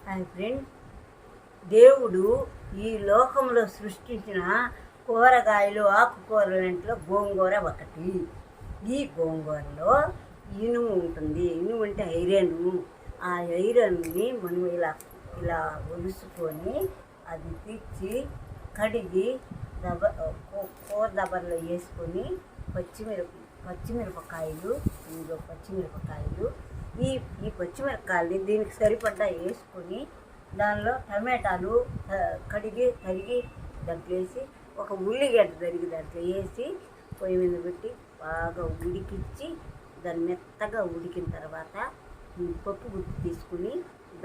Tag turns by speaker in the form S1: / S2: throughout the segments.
S1: Hi friend, దేవుడు ఈ లోకంలో సృష్టించిన కూరగాయలు ఆకుకూరలంట్లో గోంగూర ఒకటి. ఈ గోంగూరలో ఇనుము ఉంటుంది. ఇనుము అంటే ఐరన్. ఆ ఐరన్ని మనం ఇలా ఇలా ఒలుసుకొని అది తెచ్చి కడిగి కూర దబర్లో వేసుకొని పచ్చిమిరపకాయలు ఈ పచ్చిమిరపకాయలు దీనికి సరిపడ్డా వేసుకొని దానిలో టమాటాలు తరిగి దాంట్లో వేసి ఒక ఉల్లిగడ్డ తరిగి దాంట్లో వేసి పొయ్యి మీద పెట్టి బాగా ఉడికించి దాన్ని మెత్తగా ఉడికిన తర్వాత పప్పు గుత్తి తీసుకుని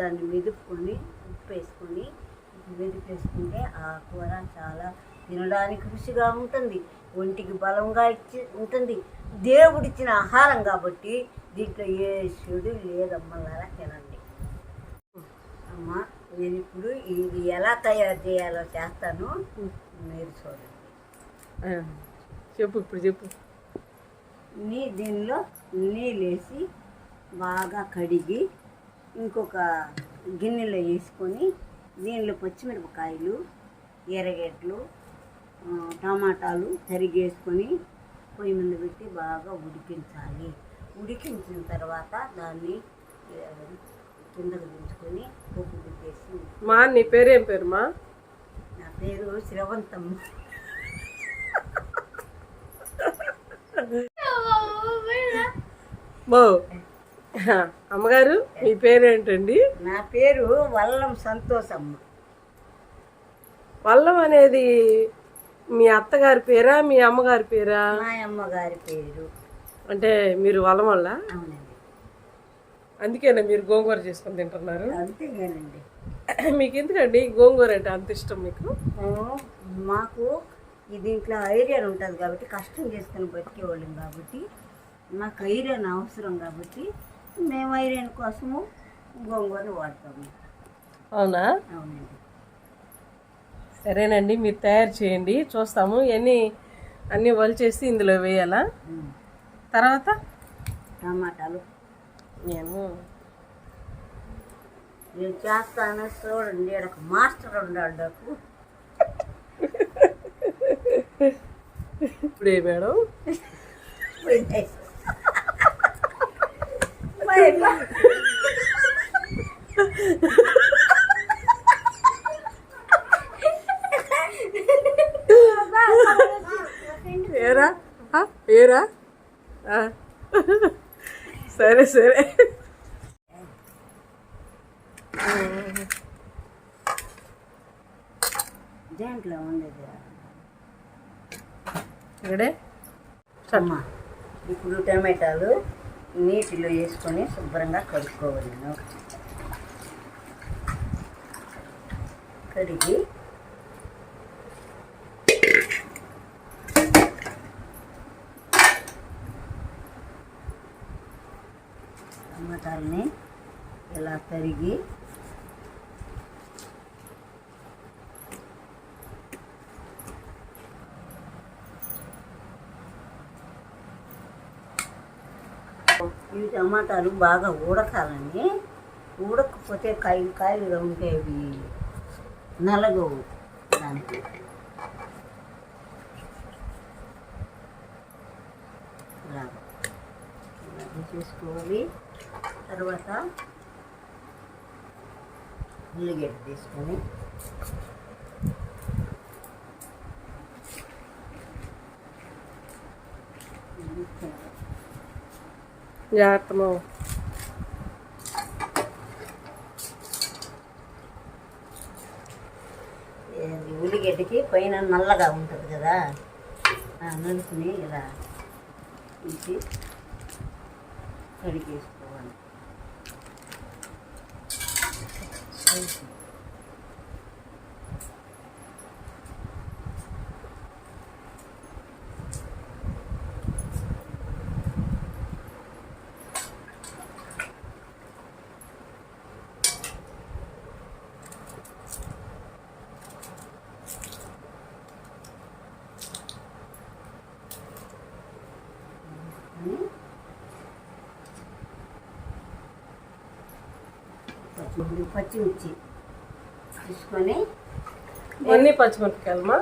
S1: దాన్ని మెదుపుకొని ఉప్పు వేసుకొని మెదిపేసుకుంటే ఆ కూర చాలా తినడానికి రుచిగా ఉంటుంది, ఒంటికి బలంగా ఉంటుంది. దేవుడిచ్చిన ఆహారం కాబట్టి దీంట్లో ఏ చెడు లేదమ్మలారా, తినండి. అమ్మ, నేను ఇప్పుడు ఇది ఎలా తయారు చేయాలో చేస్తాను, మీరు చూడండి.
S2: చెప్పు.
S1: దీనిలో నీళ్ళు వేసి బాగా కడిగి ఇంకొక గిన్నెలో వేసుకొని దీనిలో పచ్చిమిరపకాయలు, ఎర్రగడ్డలు, టమాటాలు తరిగేసుకొని పొయ్యి మీద పెట్టి బాగా ఉడికించాలి. ఉడికించిన తర్వాత దాన్ని కిందకు దించుకొని ఉప్పు పెట్టేసి.
S2: మా నీ పేరేం పేరు? మా
S1: నా పేరు శ్రవంతమ్మ.
S2: అమ్మగారు మీ పేరేంటండి?
S1: నా పేరు వల్లం సంతోషమ్మ.
S2: వల్లం అనేది మీ అత్తగారి పేరా మీ అమ్మగారి పేరా?
S1: మా అమ్మగారి పేరు.
S2: అంటే మీరు వల్లం వల్ల?
S1: అవునండి.
S2: అందుకేనా మీరు గోంగూర చేసుకొని తింటున్నారు?
S1: అంతేగానండి.
S2: మీకు ఎందుకండి గోంగూర అంటే అంత ఇష్టం మీకు?
S1: మాకు దీంట్లో ఐరన్ ఉంటుంది కాబట్టి, కష్టం చేసుకొని బతికేవాళ్ళం కాబట్టి మాకు ఐరన్ అవసరం కాబట్టి మేము ఐరన్ కోసము గోంగూరను వాడతాము.
S2: అవునా?
S1: అవునండి.
S2: సరేనండి, మీరు తయారు చేయండి, చూస్తాము. అన్నీ వలిచేసి ఇందులో వేయాలా? తర్వాత
S1: టమాటాలు
S2: నేను
S1: చేస్తాను, చూడండి. ఒక మాస్టర్ ఉన్నాడు నాకు.
S2: ఇప్పుడే మేడం ఏరా సరే
S1: దేంట్లో ఉండేది
S2: ఇక్కడే.
S1: అమ్మా, ఇప్పుడు టమాటాలు నీటిలో వేసుకొని శుభ్రంగా కడుక్కోవాలి. కడిగి టమాటాలని ఇలా తరిగి ఈ టమాటాలు బాగా ఉడకాలని, ఉడకపోతే కాయలుగా ఉంటే అవి నలగవు. దానికి ఇలాగా చేసుకోవాలి. తర్వాత ఉల్లిగడ్డ తీసుకొని
S2: జాగ్రత్త.
S1: ఉల్లిగడ్డకి పైన నల్లగా ఉంటుంది కదా, ఆ నలుసుని ఇలా తీసి కడిగేసుకోవాలి. ఇది పచ్చిమిర్చి తీసుకొని
S2: ఎన్ని పచ్చిమిరపకాయలమ్మా?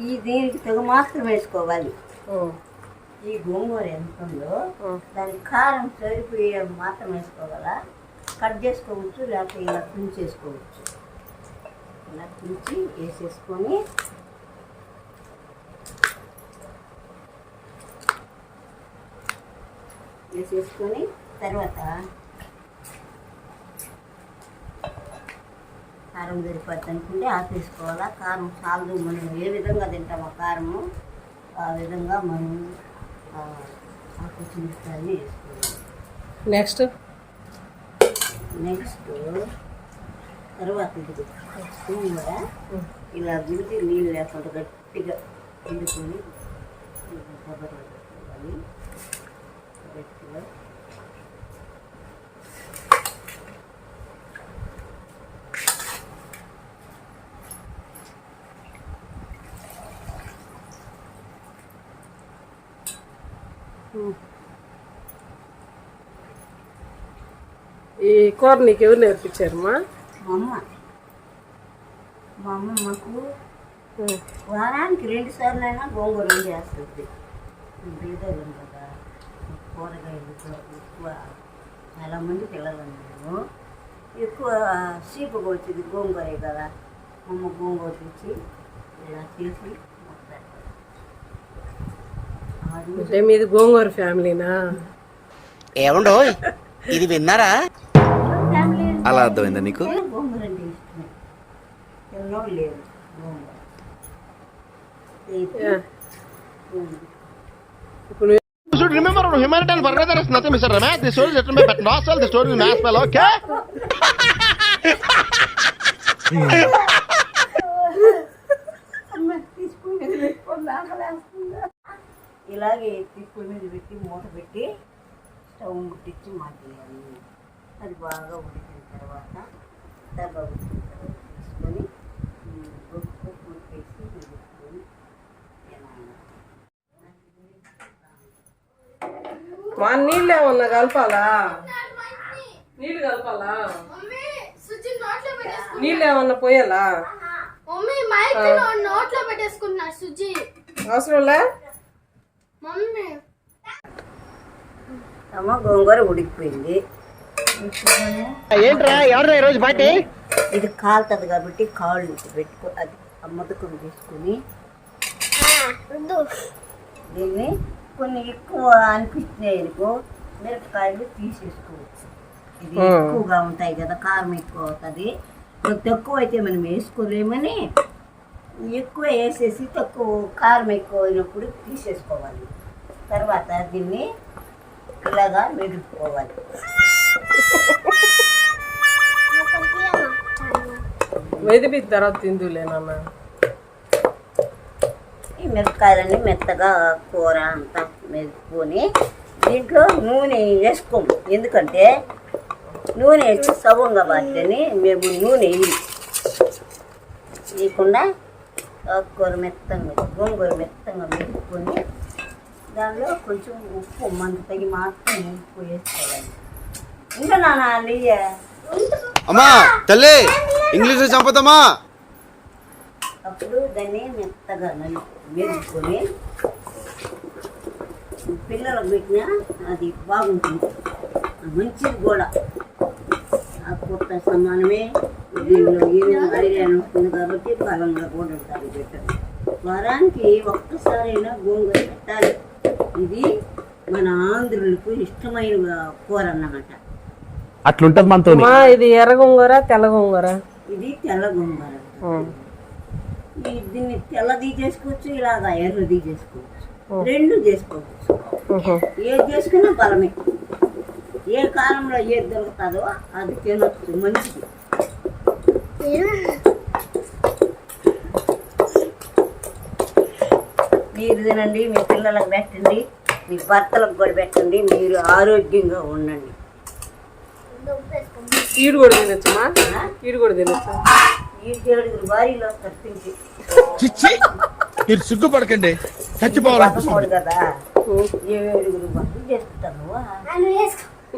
S1: ఈ దీనికి తగు మాత్రం వేసుకోవాలి. ఈ గోంగూర ఎంత ఉందో దానికి కారం సరిపోయే మాత్రం వేసుకోవాలా. కట్ చేసుకోవచ్చు, లేకపోతే ఇలా తుంచేసుకోవచ్చు. ఇలా తుంచి వేసేసుకొని తర్వాత కారం సరిపోద్ది అనుకుంటే ఆపేసుకోవాలా. కారం చాలు, మనం ఏ విధంగా తింటామో కారము ఆ విధంగా మనం పచ్చిమిరపకాయలు వేసుకోవాలి.
S2: నెక్స్ట్
S1: తర్వాత ఇది స్పూన్ కూడా ఇలా విడిచి నీళ్ళు లేకుండా గట్టిగా పిండుకొని కొబ్బరి వేసుకోవాలి. గట్టిగా
S2: ఈ కూర నీకు ఎవరు నేర్పించారమ్మా?
S1: మా అమ్మ మాకు వారానికి 2 సార్లు అయినా గోంగూర చేస్తుంది. బీదలు కదా, కూరగాయలు ఎక్కువ చాలా మంది పిల్లలు ఉన్నారు. ఎక్కువ సీపుగా వచ్చింది గోంగూరే కదా. అమ్మ గోంగూర తెచ్చి ఇలా చేసి
S2: అంటే మీది గోంగూర ఫ్యామిలీనా?
S3: ఏమండో ఇది విన్నారా? అలా అర్థమైందా నీకు?
S1: గోంగూర అంటే ఇష్టమే, తిన్నోళ్ళు లేరు గోంగూర.
S2: ఇప్పుడు
S4: You should remember on humanitarian burger there is nothing, Mr. Ramesh. The story is written by Pat Nossel. The story is mass well, okay?
S1: ఇలాగే తిప్పు మీద పెట్టి మూత పెట్టి స్టవ్ ముట్టించి మాట్లాడాలి. అది బాగా ఉడికిన తర్వాత దెబ్బ ఉడికిన తర్వాత తీసుకొని ఉప్పు వేసి ఉడుకుని
S2: మా నీళ్ళు ఏమన్నా కలపాలా? నీళ్ళు కలపాలా? నీళ్ళు ఏమన్నా పోయాలా?
S5: నోట్లో పెట్టేసుకున్నా సుజి.
S2: అవసరంలే.
S1: అమ్మ గోంగూర ఉడికిపోయింది.
S4: ఏంట్రా ఎవరు ఈరోజు పార్టీ?
S1: ఇది కాలుతుంది కాబట్టి కాళ్ళు పెట్టుకో, అది అమ్మతుకుని తీసుకుని దీన్ని కొన్ని ఎక్కువ అనిపిస్తున్నాయి అనుకో మిరపకాయలు తీసేసుకోవచ్చు. ఇది ఎక్కువగా ఉంటాయి కదా, కారం ఎక్కువ అవుతుంది. తక్కువ అయితే మనం వేసుకోలేమని ఎక్కువ వేసేసి తక్కువ కారం ఎక్కువ అయినప్పుడు తీసేసుకోవాలి. తర్వాత దీన్ని ఇలాగా మెదుపుకోవాలి.
S2: మెదిపిన తర్వాత తిందులేనన్న.
S1: ఈ మిరపకాయలన్నీ మెత్తగా కూర అంతా మెదుపుకొని దీంట్లో నూనె వేసుకోము. ఎందుకంటే నూనె వేసి సవ్వంగా బాధ్యని మేము నూనె వేయకుండా కూర మెత్తంగా గోంగూర మెత్తంగా మెదుపుకొని దానిలో కొంచెం ఉప్పు మనకు తగి మాత్రం ఉప్పు వేసుకోవాలి. ఇంకా నాన్న నెయ్యి
S3: అమ్మా తల్లి ఇంగ్లీష్ చంపుతామా.
S1: అప్పుడు దాన్ని మెత్తగా మెదుపుకొని పిల్లలకు పెట్టినా అది బాగుంటుంది, మంచిది కూడా. ఆ పూట సమానమే, దీనిలో ఐరన్ వస్తుంది కాబట్టి బలంగా కూడా ఉంటుంది. పెట్టాలి వారానికి ఒక్కసారైనా గోంగూర పెట్టాలి. ఇది మన ఆంధ్రులకు ఇష్టమైన కూర అన్నమాట.
S4: అట్లుంటది మనతో.
S2: ఇది ఎర్ర గోంగూర తెల్ల గోంగూర?
S1: ఇది తెల్ల గోంగూర. దీన్ని తెల్లది చేసుకోవచ్చు, ఇలాగా ఎర్రది చేసుకోవచ్చు, రెండు చేసుకోవచ్చు. ఏది చేసుకున్నా బలమే. ఏ కాలంలో ఏది దొరుకుతుందో అది తినొచ్చు, మంచిది. మీరు తినండి, మీ పిల్లలకు పెట్టండి, మీ భర్తలకు కూడా పెట్టండి. మీరు ఆరోగ్యంగా ఉండండి.
S2: ఈడు కూడా తినొచ్చమ్మా? ఈడు కూడా తినొచ్చా?
S1: ఈ 7 భార్యలో వస్తారు తింటే.
S4: మీరు సిగ్గుపడకండి, చచ్చిపోవాలి
S1: కదా. 7 బంధువులు చేసుకుంటాను.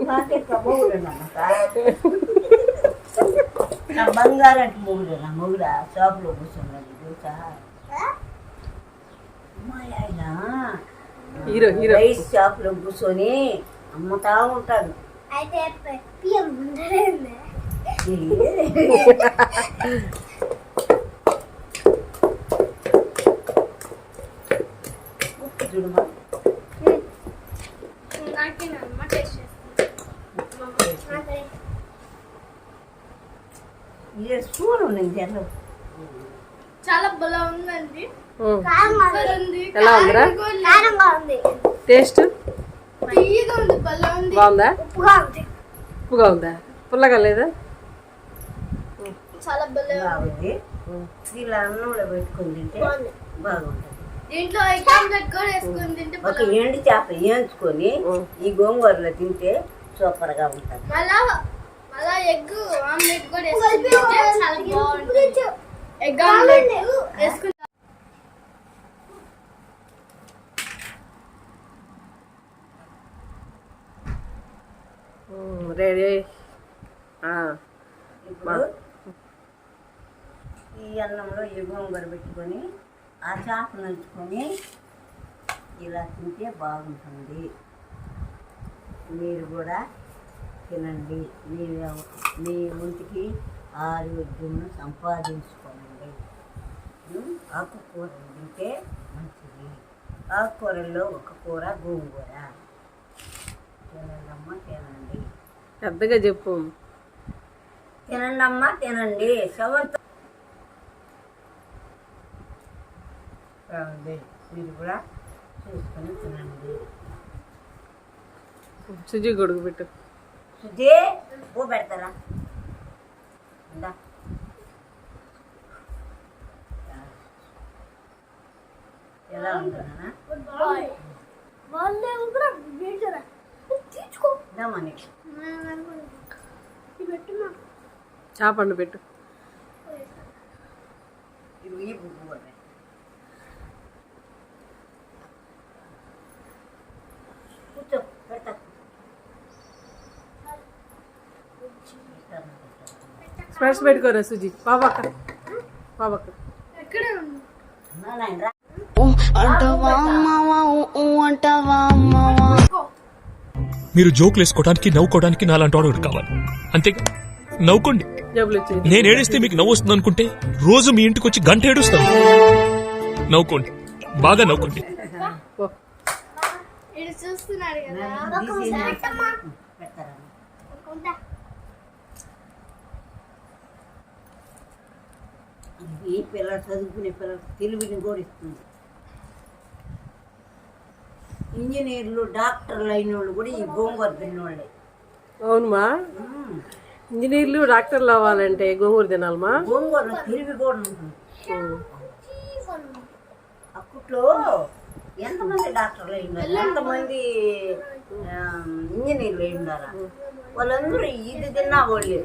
S1: నాకే ప్రభావం నా బంగారంటే మొగుడు నా మొగుడు షాప్లో కూర్చున్నాడు తెలుసా అమ్మాయి ఆయన
S2: హీరో
S1: రైస్ షాప్లో కూర్చొని అమ్ముతా ఉంటాడు.
S5: అయితే పిఎం ఉండలేదు.
S1: చూడమా
S5: నాకేనమ్మా టేస్ట్ చేస్తాను.
S1: ఇది స్పూన్ ఉంది తెల్ల
S5: చాలా బలం ఉందండి.
S2: ఉమ్.
S5: సూపర్ ఉంది.
S2: ఎలా ఉందిరా?
S5: కారంగా ఉంది.
S2: టేస్ట్
S5: తీయగా ఉంది. బలం ఉంది.
S2: బాగుందా?
S5: ఉప్పుగా ఉంది.
S2: ఉప్పుగా ఉందా? పుల్లగా లేదా?
S5: చాలా బలం
S1: బాగుంది. ఇలా అన్నంలో పెట్టుకుని తింటే
S5: బాగుంది.
S1: బాగుంటుంది.
S5: దీంట్లో ఎగ్ ఆమ్లెట్ కూడా వేసుకొని తింటే
S1: ఒక ఎండు చేప వేయించుకొని ఈ గోంగూరలో తింటే సూపర్గా ఉంటుంది.
S5: మళ్ళా ఎగ్ ఆమ్లెట్ కూడా వేసుకొని తింటే చాలా బాగుంటుంది. ఎగ్ ఆమ్లెట్ వేసుకుంటే
S2: రెడీ.
S1: ఇప్పుడు ఈ అన్నంలో ఈ గోంగూర పెట్టుకొని ఆ చేప నంచుకొని ఇలా తింటే బాగుంటుంది. మీరు కూడా తినండి. మీ ఒంటికి ఆరోగ్యం సంపాదించుకోనండి. ఆకుకూరలు తింటే మంచిది. ఆకుకూరల్లో ఒక కూర గోంగూర. తినండమ్మా తినండి.
S2: పెద్దగా చెప్పు.
S1: తినండమ్మా తినండి. సవంత మీరు కూడా చూసుకొని తినండి.
S2: సుజీ గొడుగు పెట్టు.
S1: సుజీ ఓ పెడతారా? ఇందా. ఎలా ఉంటుందా? ఇద్దామా నీకు?
S2: చేపండు పెట్టు.
S1: ఇవి ఈ బుక్ కూడా కూర్చో పెడతా.
S2: స్పెట్స్ పెట్టుకోరా సుజీ. పాపక్క
S5: ఎక్కడే ఉంది.
S1: నాయన రా.
S6: మీరు జోకులు వేసుకోవడానికి నవ్వుకోవడానికి నాలాంటి వాడు కావాలి అంతే. నవ్వుకోండి.
S2: జబ్బులు వచ్చేది.
S6: నేను ఏడిస్తే మీకు నవ్వు వస్తుంది అనుకుంటే రోజు మీ ఇంటికి వచ్చి గంట ఏడుస్తాను. నవ్వుకోండి, బాగా నవ్వుకోండి.
S5: ఇది చూస్తున్నాడు కదా.
S1: పెడతారా? ఈ పిల్లలు చదువుకునే పిల్లలకు తెలివిని కూడా ఇస్తుంది. ఇంజనీర్లు డాక్టర్లు అయిన వాళ్ళు కూడా ఈ గోంగూర తిన్నోళ్ళే.
S2: అవునుమా. ఇంజనీర్లు డాక్టర్లు అవ్వాలంటే గోంగూర తినాలమ్మా.
S1: గోంగూరలో తెలివి కూడా ఉంటుంది. అప్పట్లో ఎంతమంది డాక్టర్లు అయినారు, ఎంతమంది ఇంజనీర్లు అయినారా? వాళ్ళందరూ ఇది తిన్నా వాళ్ళే.